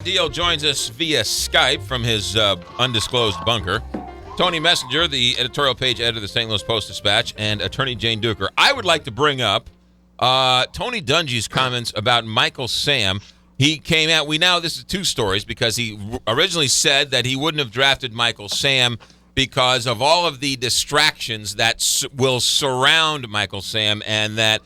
Deal joins us via Skype from his undisclosed bunker. Tony Messenger, the editorial page editor of the St. Louis Post-Dispatch, and attorney Jane Duker. I would like to bring up Tony Dungy's comments about Michael Sam. He came out, this is two stories, because he originally said that he wouldn't have drafted Michael Sam because of all of the distractions that will surround Michael Sam, and that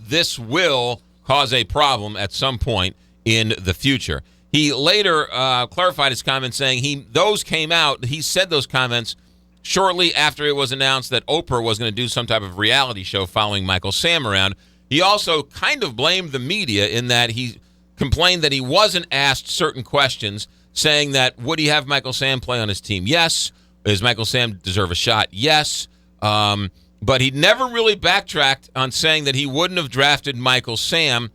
this will cause a problem at some point in the future. He later clarified his comments, saying he said those comments shortly after it was announced that Oprah was going to do some type of reality show following Michael Sam around. He also kind of blamed the media in that he complained that he wasn't asked certain questions, saying that would he have Michael Sam play on his team? Yes. Does Michael Sam deserve a shot? Yes. But he never really backtracked on saying that he wouldn't have drafted Michael Sam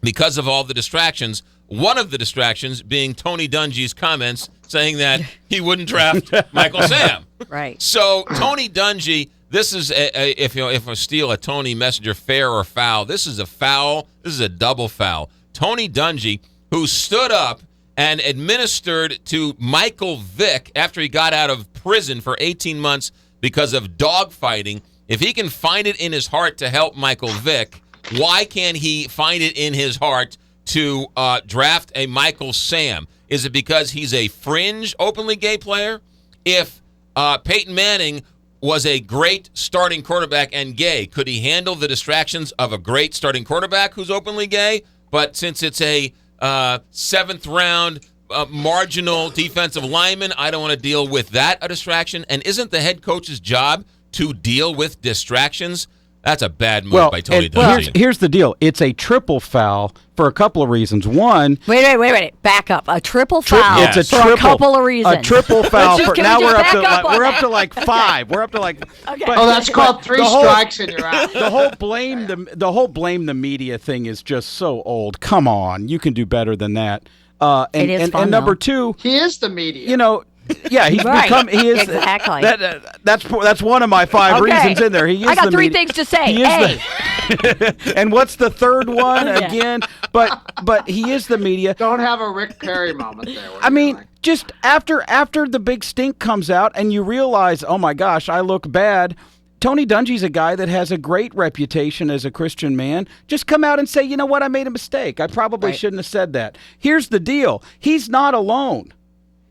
because of all the distractions. One of the distractions being Tony Dungy's comments saying that he wouldn't draft Michael Sam. Right. So Tony Dungy, this is if I steal a Tony Messenger fair or foul, this is a foul. This is a double foul. Tony Dungy, who stood up and administered to Michael Vick after he got out of prison for 18 months because of dogfighting. If he can find it in his heart to help Michael Vick, why can't he find it in his heart to draft a Michael Sam? Is it because he's a fringe openly gay player? If Peyton Manning was a great starting quarterback and gay, could he handle the distractions of a great starting quarterback who's openly gay? But since it's a seventh round marginal defensive lineman, I don't want to deal with a distraction. And isn't the head coach's job to deal with distractions? That's a bad move by Tony Dungy. Well, here's the deal. It's a triple foul for a couple of reasons. One... Wait. Back up. A triple foul for a couple of reasons. A triple foul. Now we're up to like five. We're up to like... Okay. That's called three strikes and you're out. The whole blame the media thing is just so old. Come on. You can do better than that. It is fun, and number two... He is the media. Yeah, he's become. He is exactly. That's one of my five reasons in there. He is. I got the three things to say. And what's the third one again? But he is the media. Don't have a Rick Perry moment there. I mean, just after the big stink comes out and you realize, oh my gosh, I look bad. Tony Dungy's a guy that has a great reputation as a Christian man. Just come out and say, you know what, I made a mistake. I probably shouldn't have said that. Here's the deal. He's not alone.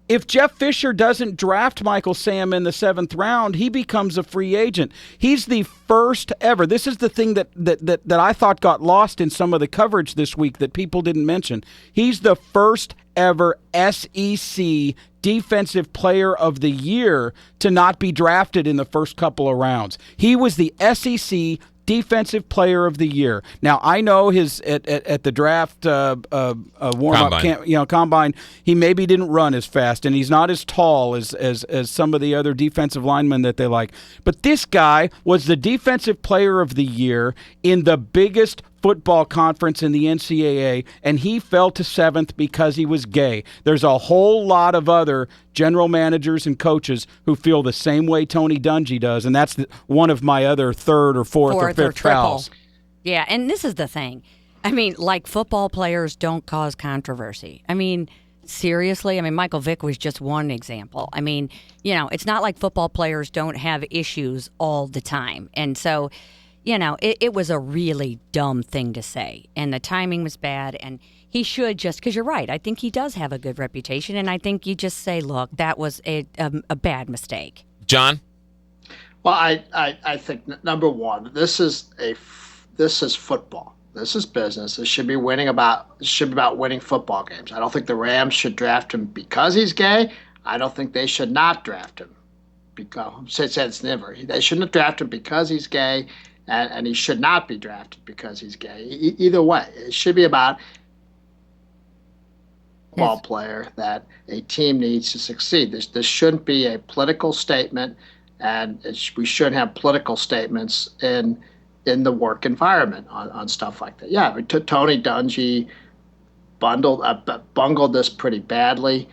If Jeff Fisher doesn't draft Michael Sam in the 7th round, he becomes a free agent. He's the first ever. This is the thing that I thought got lost in some of the coverage this week that people didn't mention. He's the first ever SEC Defensive Player of the Year to not be drafted in the first couple of rounds. He was the SEC Defensive Player of the Year. Now, I know his at the draft warm-up combine, he maybe didn't run as fast, and he's not as tall as some of the other defensive linemen that they like. But this guy was the Defensive Player of the Year in the biggest football conference in the NCAA, and he fell to 7th because he was gay. There's a whole lot of other general managers and coaches who feel the same way Tony Dungy does, and that's one of my other third or fourth or fifth fouls. Yeah, and this is the thing. I mean, like football players don't cause controversy. I mean, seriously? I mean, Michael Vick was just one example. I mean, it's not like football players don't have issues all the time. And so... it was a really dumb thing to say, and the timing was bad, and he should just, because you're right, I think he does have a good reputation, and I think you just say, look, that was a bad mistake. John? Well, I think, number one, this is football. This is business. This should be about winning football games. I don't think the Rams should draft him because he's gay. I don't think they should not draft him. They shouldn't have drafted him because he's gay. And he should not be drafted because he's gay. Either way, it should be about a football player that a team needs to succeed. This shouldn't be a political statement, and we shouldn't have political statements in the work environment on stuff like that. Yeah, Tony Dungy bungled this pretty badly.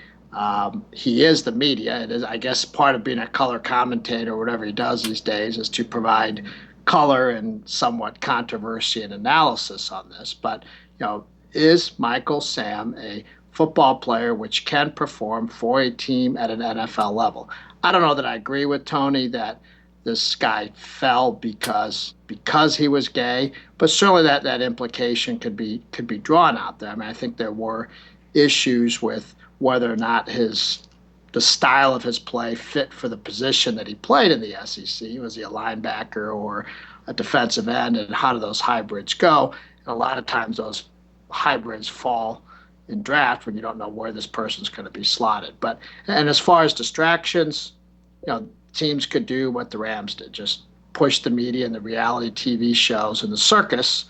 He is the media. It is, I guess, part of being a color commentator or whatever he does these days is to provide color and somewhat controversy and analysis on this. But, is Michael Sam a football player which can perform for a team at an NFL level. I don't know that I agree with Tony that this guy fell because he was gay, but certainly that implication could be drawn out there. I mean, I think there were issues with whether or not the style of his play fit for the position that he played in the SEC. Was he a linebacker or a defensive end, and how do those hybrids go? And a lot of times those hybrids fall in draft when you don't know where this person's going to be slotted. And as far as distractions, teams could do what the Rams did, just push the media and the reality TV shows and the circus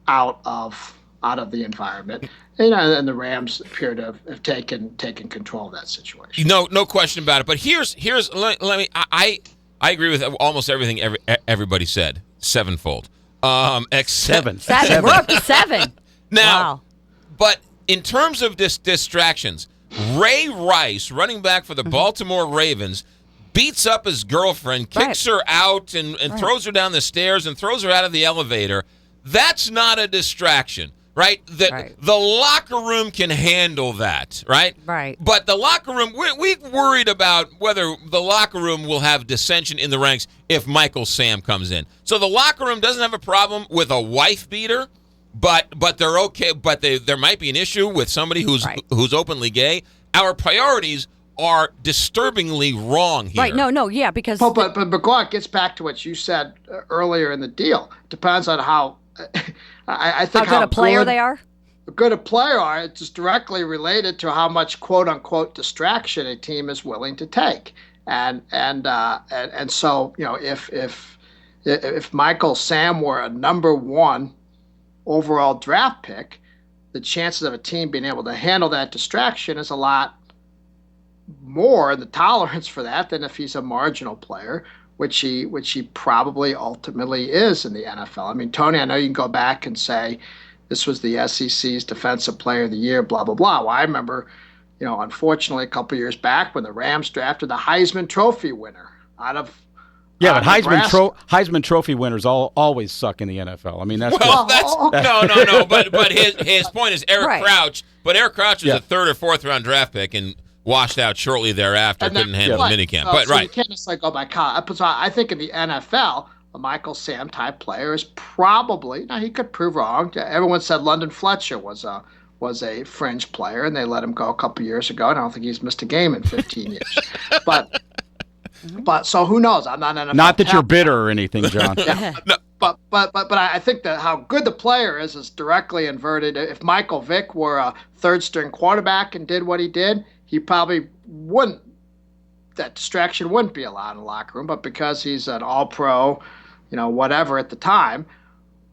out of the environment. And the Rams appear to have taken control of that situation. No question about it. But here's let me. I agree with almost everything everybody said. Sevenfold. Seven. We're up to 7. Now, wow. But in terms of distractions, Ray Rice, running back for the Baltimore Ravens, beats up his girlfriend, kicks her out, and throws her down the stairs and throws her out of the elevator. That's not a distraction. Right? The locker room can handle that, right? Right. But the locker room, we're worried about whether the locker room will have dissension in the ranks if Michael Sam comes in. So the locker room doesn't have a problem with a wife beater, but they're okay. But there might be an issue with somebody who's openly gay. Our priorities are disturbingly wrong here. Right? No, yeah, because but McGraw, it gets back to what you said earlier in the deal. Depends on how. I think how good a player they are. How good a player are. It's just directly related to how much quote unquote distraction a team is willing to take, and so if Michael Sam were a number 1 overall draft pick, the chances of a team being able to handle that distraction is a lot more, the tolerance for that, than if he's a marginal player, which he probably ultimately is in the NFL. I mean, Tony, I know you can go back and say this was the SEC's Defensive Player of the Year, blah, blah, blah. Well, I remember, unfortunately a couple years back when the Rams drafted the Heisman Trophy winner out of but Heisman Trophy winners always suck in the NFL. I mean, that's no. But his point is Eric Crouch. But Eric Crouch was a 3rd or 4th round draft pick and washed out shortly thereafter. Couldn't handle the minicamp. But you can't just go by college. So I think in the NFL, a Michael Sam type player is probably, now he could prove wrong. Everyone said London Fletcher was a fringe player, and they let him go a couple years ago. And I don't think he's missed a game in 15 years. But so who knows? I'm not an NFL. Not that you're bitter or anything, John. No. But I think that how good the player is directly inverted. If Michael Vick were a 3rd string quarterback and did what he did, he probably wouldn't. That distraction wouldn't be allowed in the locker room. But because he's an all-pro, whatever at the time,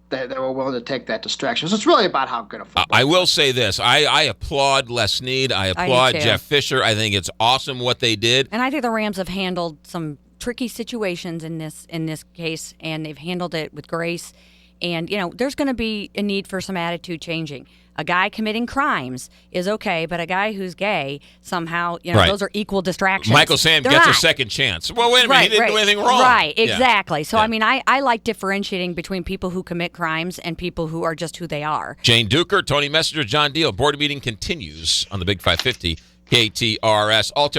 they were willing to take that distraction. So it's really about how good a football. I will say this: I applaud Les Snead. I applaud Jeff Fisher. I think it's awesome what they did. And I think the Rams have handled some tricky situations in this case, and they've handled it with grace. And there's going to be a need for some attitude changing. A guy committing crimes is okay, but a guy who's gay, somehow, those are equal distractions. Michael Sam gets a second chance. Well, wait a minute, he didn't do anything wrong. Right, exactly. So, I mean, I like differentiating between people who commit crimes and people who are just who they are. Jane Duker, Tony Messenger, John Deal. Board meeting continues on the Big 550 KTRS. Altair